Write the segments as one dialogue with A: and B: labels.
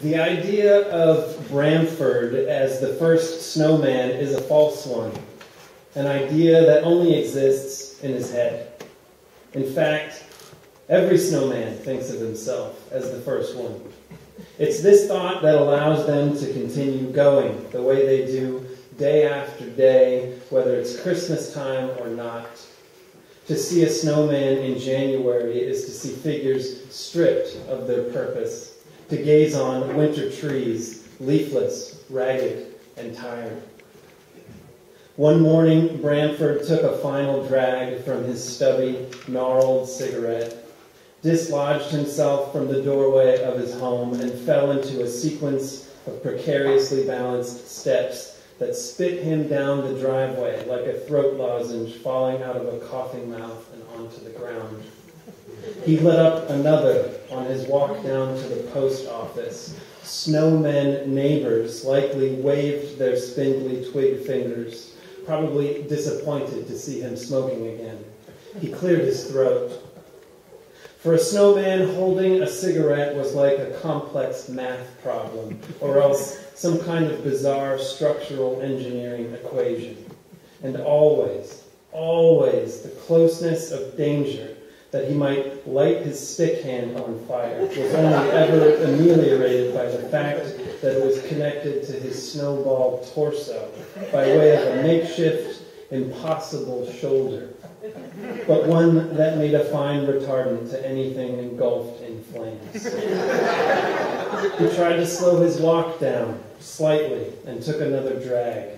A: The idea of Bramford as the first snowman is a false one, an idea that only exists in his head. In fact, every snowman thinks of himself as the first one. It's this thought that allows them to continue going the way they do day after day, whether it's Christmas time or not. To see a snowman in January is to see figures stripped of their purpose, to gaze on winter trees, leafless, ragged, and tired. One morning, Bramford took a final drag from his stubby, gnarled cigarette, dislodged himself from the doorway of his home, and fell into a sequence of precariously balanced steps that spit him down the driveway like a throat lozenge falling out of a coughing mouth and onto the ground. He lit up another on his walk down to the post office. Snowmen neighbors likely waved their spindly twig fingers, probably disappointed to see him smoking again. He cleared his throat. For a snowman, holding a cigarette was like a complex math problem, or else some kind of bizarre structural engineering equation. And always, always the closeness of danger that he might light his stick hand on fire was only ever ameliorated by the fact that it was connected to his snowball torso by way of a makeshift, impossible shoulder, but one that made a fine retardant to anything engulfed in flames. He tried to slow his walk down slightly and took another drag.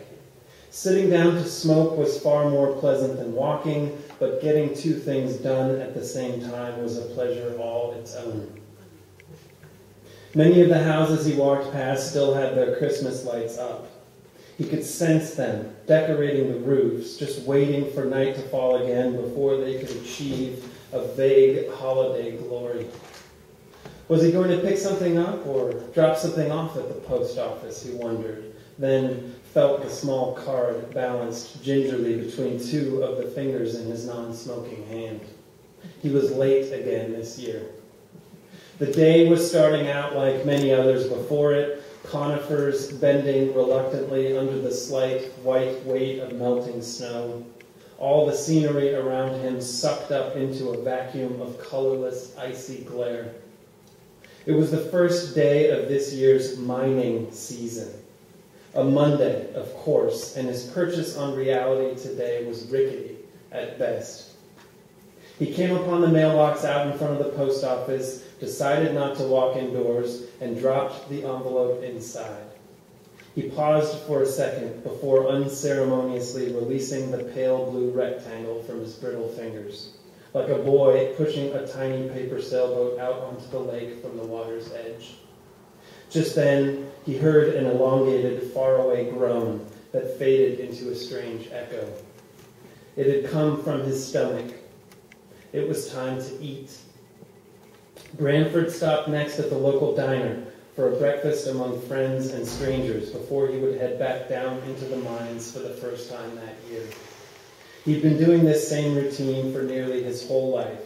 A: Sitting down to smoke was far more pleasant than walking, but getting two things done at the same time was a pleasure all its own. Many of the houses he walked past still had their Christmas lights up. He could sense them decorating the roofs, just waiting for night to fall again before they could achieve a vague holiday glory. Was he going to pick something up or drop something off at the post office, he wondered, then felt the small card balanced gingerly between two of the fingers in his non-smoking hand. He was late again this year. The day was starting out like many others before it, conifers bending reluctantly under the slight white weight of melting snow. All the scenery around him sucked up into a vacuum of colorless, icy glare. It was the first day of this year's mining season. A Monday, of course, and his purchase on reality today was rickety at best. He came upon the mailbox out in front of the post office, decided not to walk indoors, and dropped the envelope inside. He paused for a second before unceremoniously releasing the pale blue rectangle from his brittle fingers, like a boy pushing a tiny paper sailboat out onto the lake from the water's edge. Just then, he heard an elongated, faraway groan that faded into a strange echo. It had come from his stomach. It was time to eat. Bramford stopped next at the local diner for a breakfast among friends and strangers before he would head back down into the mines for the first time that year. He'd been doing this same routine for nearly his whole life,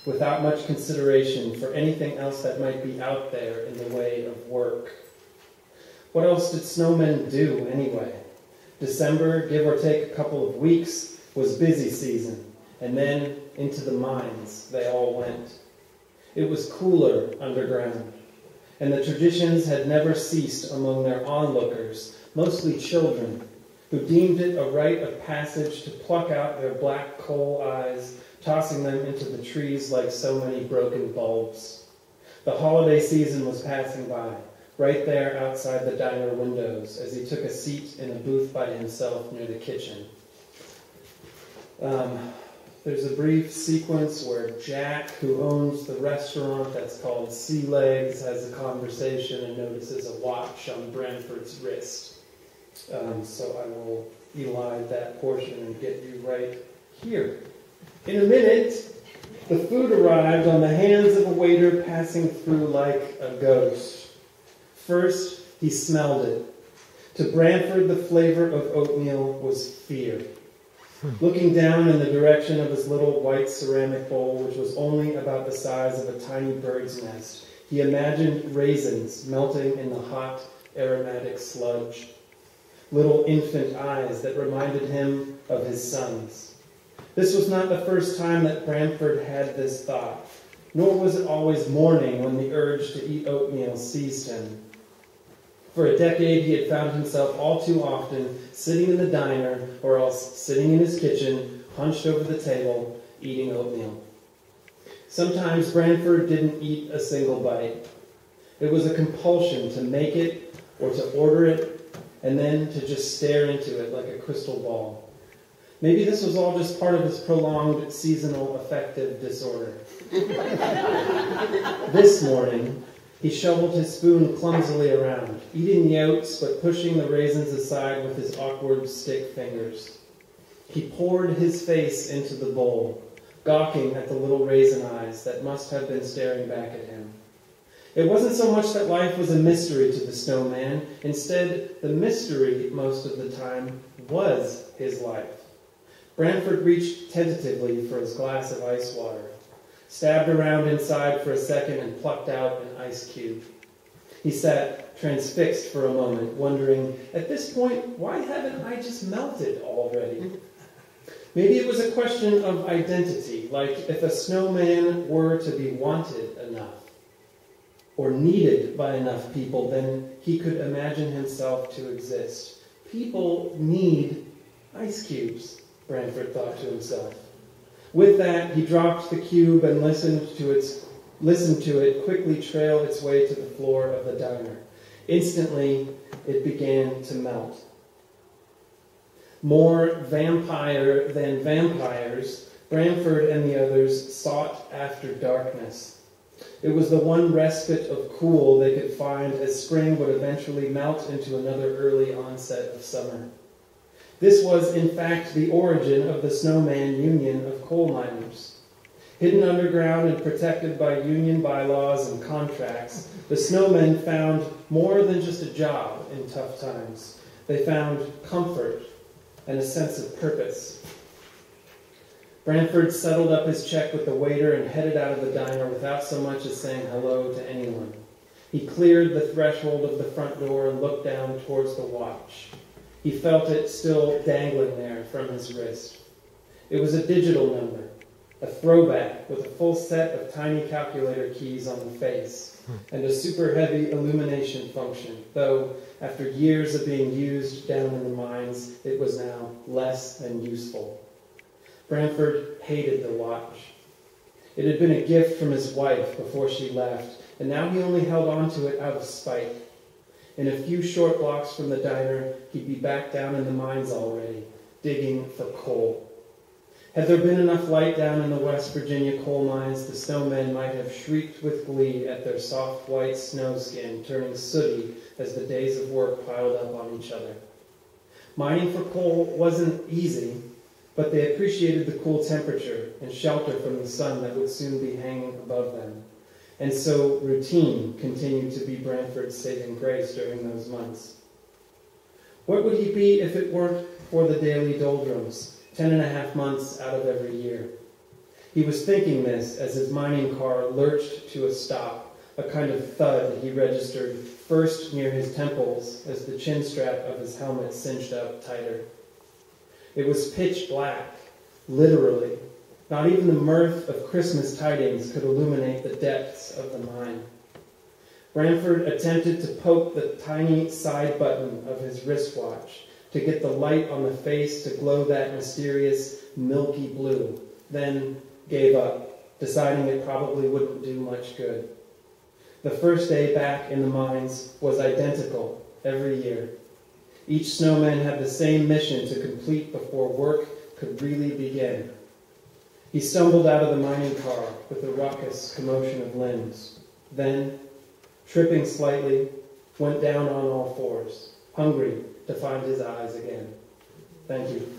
A: without much consideration for anything else that might be out there in the way of work. What else did snowmen do anyway? December, give or take a couple of weeks, was busy season, and then into the mines they all went. It was cooler underground, and the traditions had never ceased among their onlookers, mostly children, who deemed it a rite of passage to pluck out their black coal eyes, tossing them into the trees like so many broken bulbs. The holiday season was passing by, right there outside the diner windows, as he took a seat in a booth by himself near the kitchen. There's a brief sequence where Jack, who owns the restaurant that's called Sea Legs, has a conversation and notices a watch on Bramford's wrist. So I will elide that portion and get you right here. In a minute, the food arrived on the hands of a waiter passing through like a ghost. First, he smelled it. To Bramford, the flavor of oatmeal was fear. Looking down in the direction of his little white ceramic bowl, which was only about the size of a tiny bird's nest, He imagined raisins melting in the hot, aromatic sludge. Little infant eyes that reminded him of his sons. This was not the first time that Branford had this thought, nor was it always morning when the urge to eat oatmeal seized him. For a decade, he had found himself all too often sitting in the diner or else sitting in his kitchen, hunched over the table, eating oatmeal. Sometimes Branford didn't eat a single bite. It was a compulsion to make it or to order it and then to just stare into it like a crystal ball. Maybe this was all just part of his prolonged seasonal affective disorder. This morning, he shoveled his spoon clumsily around, eating the oats but pushing the raisins aside with his awkward stick fingers. He poured his face into the bowl, gawking at the little raisin eyes that must have been staring back at him. It wasn't so much that life was a mystery to the snowman. Instead, the mystery, most of the time, was his life. Branford reached tentatively for his glass of ice water, stabbed around inside for a second, and plucked out an ice cube. He sat transfixed for a moment, wondering, at this point, why haven't I just melted already? Maybe it was a question of identity, like if a snowman were to be wanted enough, or needed by enough people, then he could imagine himself to exist. People need ice cubes, Branford thought to himself. With that, he dropped the cube and listened to it quickly trail its way to the floor of the diner. Instantly, it began to melt. More vampire than vampires, Branford and the others sought after darkness. It was the one respite of cool they could find as spring would eventually melt into another early onset of summer. This was, in fact, the origin of the Snowman Union of coal miners. Hidden underground and protected by union bylaws and contracts, the snowmen found more than just a job in tough times. They found comfort and a sense of purpose. Branford settled up his check with the waiter and headed out of the diner without so much as saying hello to anyone. He cleared the threshold of the front door and looked down towards the watch. He felt it still dangling there from his wrist. It was a digital number, a throwback with a full set of tiny calculator keys on the face, and a super heavy illumination function, though after years of being used down in the mines, it was now less than useful. Branford hated the watch. It had been a gift from his wife before she left, and now he only held on to it out of spite. In a few short blocks from the diner, he'd be back down in the mines already, digging for coal. Had there been enough light down in the West Virginia coal mines, the snowmen might have shrieked with glee at their soft white snow skin turning sooty as the days of work piled up on each other. Mining for coal wasn't easy, but they appreciated the cool temperature and shelter from the sun that would soon be hanging above them. And so routine continued to be Branford's saving grace during those months. What would he be if it weren't for the daily doldrums, 10.5 months out of every year? He was thinking this as his mining car lurched to a stop, a kind of thud he registered first near his temples as the chin strap of his helmet cinched up tighter. It was pitch black, literally. Not even the mirth of Christmas tidings could illuminate the depths of the mine. Branford attempted to poke the tiny side button of his wristwatch to get the light on the face to glow that mysterious milky blue, then gave up, deciding it probably wouldn't do much good. The first day back in the mines was identical every year. Each snowman had the same mission to complete before work could really begin. He stumbled out of the mining car with a raucous commotion of limbs. Then, tripping slightly, went down on all fours, hungry to find his eyes again. Thank you.